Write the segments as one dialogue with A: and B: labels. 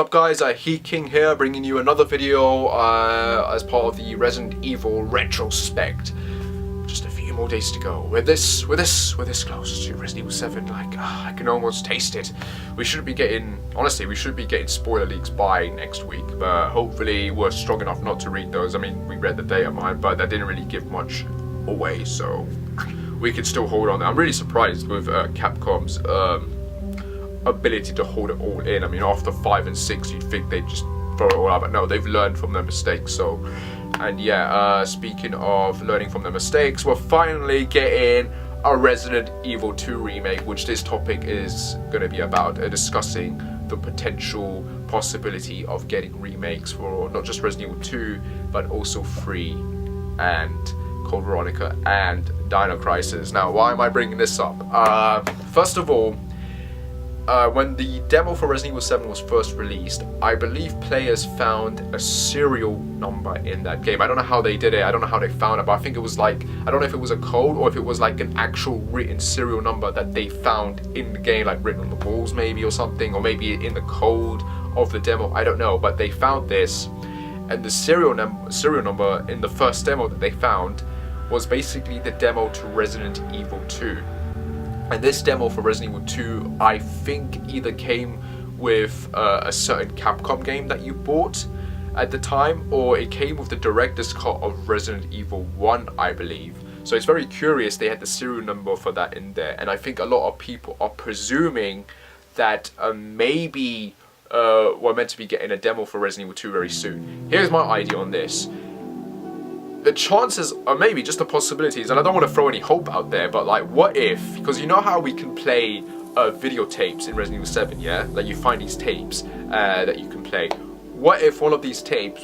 A: up guys, Heat King here, bringing you another video as part of the Resident Evil Retrospect. Just a few more days to go. We're this close to Resident Evil 7, like, I can almost taste it. We should be getting, honestly, we should be getting spoiler leaks by next week, but hopefully we're strong enough not to read those. I mean, we read the data mine, but that didn't really give much away, so we can still hold on. I'm really surprised with Capcom's ability to hold it all in. I mean, after 5 and 6 you'd think they'd just throw it all out, but no, they've learned from their mistakes. So, and yeah, speaking of learning from their mistakes, we're finally getting a Resident Evil 2 remake, which this topic is going to be about, discussing the potential possibility of getting remakes for not just Resident Evil 2 but also 3 and Code Veronica and Dino Crisis. Now, why am I bringing this up? First of all, when the demo for Resident Evil 7 was first released, I believe players found a serial number in that game. I don't know how they did it, I don't know how they found it, but I think it was like, I don't know if it was a code or if it was like an actual written serial number that they found in the game, like written on the walls maybe or something, or maybe in the code of the demo, I don't know, but they found this, and the serial number in the first demo that they found was basically the demo to Resident Evil 2. And this demo for Resident Evil 2, I think either came with a certain Capcom game that you bought at the time, or it came with the director's cut of Resident Evil 1, I believe. So it's very curious they had the serial number for that in there, and I think a lot of people are presuming that maybe we're meant to be getting a demo for Resident Evil 2 very soon. Here's my idea on this. The chances are maybe just the possibilities, and I don't want to throw any hope out there, but like, what if, because you know how we can play videotapes in Resident Evil 7, yeah? Like, you find these tapes that you can play. What if one of these tapes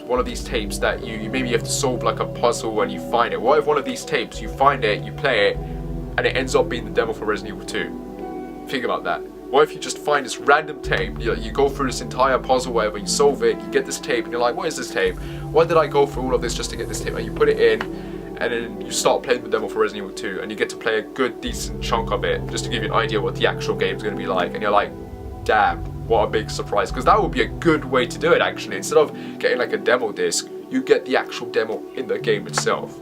A: that you maybe have to solve like a puzzle and you find it, what if one of these tapes, you find it, you play it, and it ends up being the demo for Resident Evil 2? Think about that. What if you just find this random tape, you go through this entire puzzle, whatever, you solve it, you get this tape, and you're like, what is this tape? Why did I go through all of this just to get this tape? And you put it in, and then you start playing the demo for Resident Evil 2, and you get to play a good, decent chunk of it, just to give you an idea what the actual game's going to be like, and you're like, damn, what a big surprise. Because that would be a good way to do it, actually. Instead of getting like a demo disc, you get the actual demo in the game itself.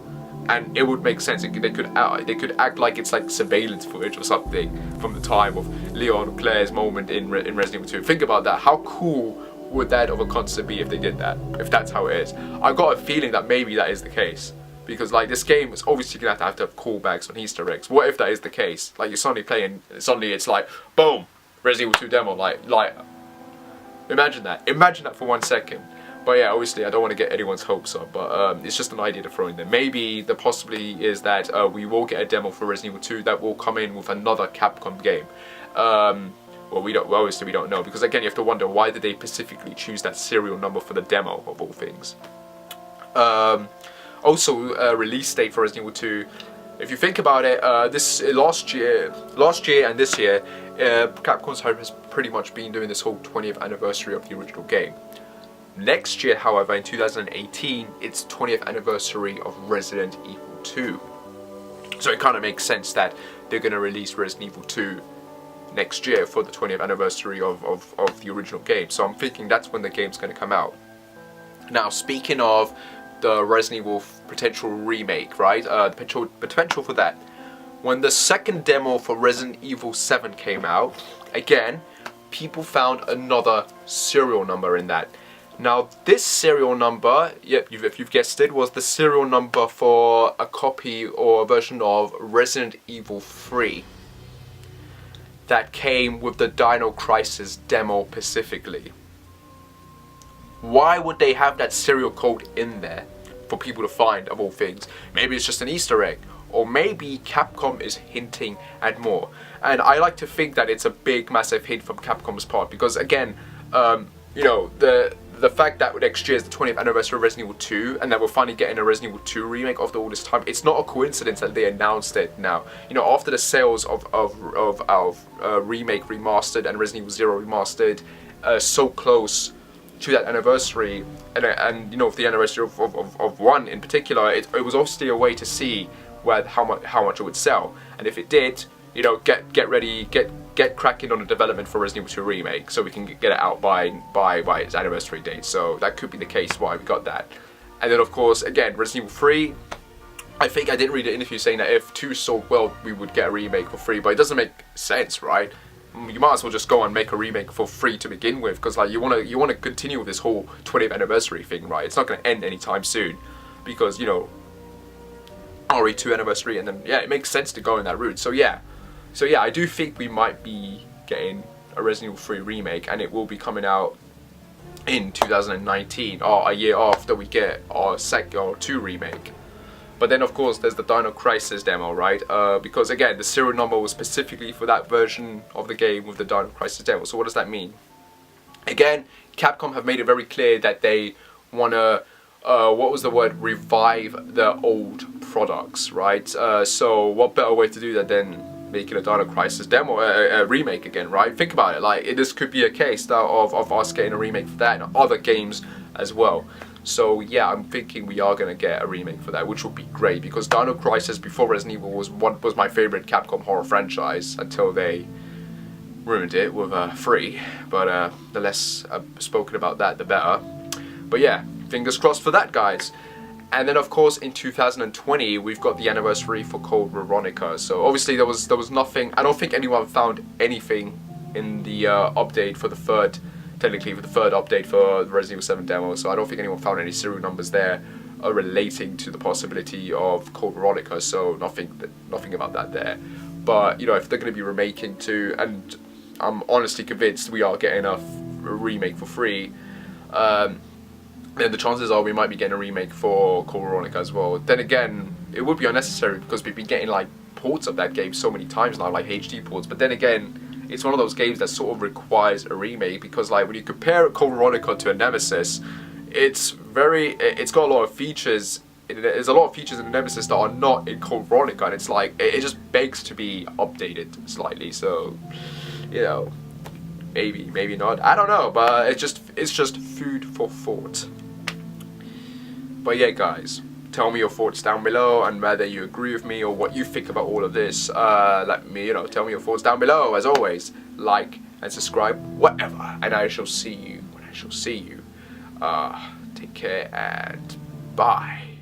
A: And it would make sense. They could act like it's like surveillance footage or something from the time of Leon Claire's moment in Resident Evil 2. Think about that. How cool would that of a concept be if they did that? If that's how it is. I've got a feeling that maybe that is the case. Because like, this game is obviously going to have callbacks on Easter eggs. What if that is the case? Like, you're suddenly playing, suddenly it's like, boom, Resident Evil 2 demo. Like, imagine that. Imagine that for 1 second. But yeah, obviously I don't want to get anyone's hopes up, but it's just an idea to throw in there. Maybe the possibility is that we will get a demo for Resident Evil 2 that will come in with another Capcom game. Well, obviously we don't know, because again you have to wonder, why did they specifically choose that serial number for the demo of all things. Also, release date for Resident Evil 2. If you think about it, last year and this year, Capcom's has pretty much been doing this whole 20th anniversary of the original game. Next year, however, in 2018, it's 20th anniversary of Resident Evil 2. So it kind of makes sense that they're going to release Resident Evil 2 next year for the 20th anniversary of the original game. So I'm thinking that's when the game's going to come out. Now, speaking of the Resident Evil potential remake, right? The potential for that. When the second demo for Resident Evil 7 came out, again, people found another serial number in that. Now, this serial number, yep, if you've guessed it, was the serial number for a copy or a version of Resident Evil 3 that came with the Dino Crisis demo specifically. Why would they have that serial code in there for people to find, of all things? Maybe it's just an Easter egg, or maybe Capcom is hinting at more. And I like to think that it's a big, massive hint from Capcom's part, because again, you know, the fact that next year is the 20th anniversary of Resident Evil 2, and that we're finally getting a Resident Evil 2 remake after all this time, it's not a coincidence that they announced it now. You know, after the sales of Remake Remastered and Resident Evil 0 Remastered, so close to that anniversary, and you know, for the anniversary of 1 in particular, it was obviously a way to see how much it would sell. And if it did, you know, get ready, get cracking on the development for Resident Evil 2 Remake so we can get it out by its anniversary date. So that could be the case why we got that. And then of course, again, Resident Evil 3, I think I didn't read an interview saying that if 2 sold well, we would get a remake for free, but it doesn't make sense, right? You might as well just go and make a remake for free to begin with, because like you want to continue with this whole 20th anniversary thing, right? It's not going to end anytime soon, because, you know, RE2 anniversary, and then yeah, it makes sense to go in that route. So yeah, I do think we might be getting a Resident Evil 3 remake, and it will be coming out in 2019, or a year after we get our 2 remake. But then of course there's the Dino Crisis demo, right? Because again, the serial number was specifically for that version of the game with the Dino Crisis demo. So what does that mean? Again, Capcom have made it very clear that they want to, what was the word, revive their old products, right? So what better way to do that than making a Dino Crisis demo, a remake again, right? Think about it, like this could be a case now of us getting a remake for that and other games as well. So yeah, I'm thinking we are going to get a remake for that, which would be great, because Dino Crisis before Resident Evil was my favorite Capcom horror franchise until they ruined it with 3. But the less spoken about that, the better. But yeah, fingers crossed for that, guys. And then of course in 2020 we've got the anniversary for Code Veronica. So obviously there was nothing. I don't think anyone found anything in the update for the third. Technically for the third update for the Resident Evil 7 demo, so I don't think anyone found any serial numbers there relating to the possibility of Code Veronica, so nothing about that there. But you know, if they're going to be remaking 2, and I'm honestly convinced we are getting a remake for free, then the chances are we might be getting a remake for Code Veronica as well. Then again, it would be unnecessary because we've been getting like ports of that game so many times now, like HD ports. But then again, it's one of those games that sort of requires a remake, because like when you compare Code Veronica to a Nemesis, it's got a lot of features. There's a lot of features in Nemesis that are not in Code Veronica, and it's like it just begs to be updated slightly. So, you know, maybe not. I don't know, but it's just food for thought. But yeah, guys, tell me your thoughts down below, and whether you agree with me or what you think about all of this. Let me, tell me your thoughts down below. As always, like and subscribe, whatever, and I shall see you when I shall see you. Take care and bye.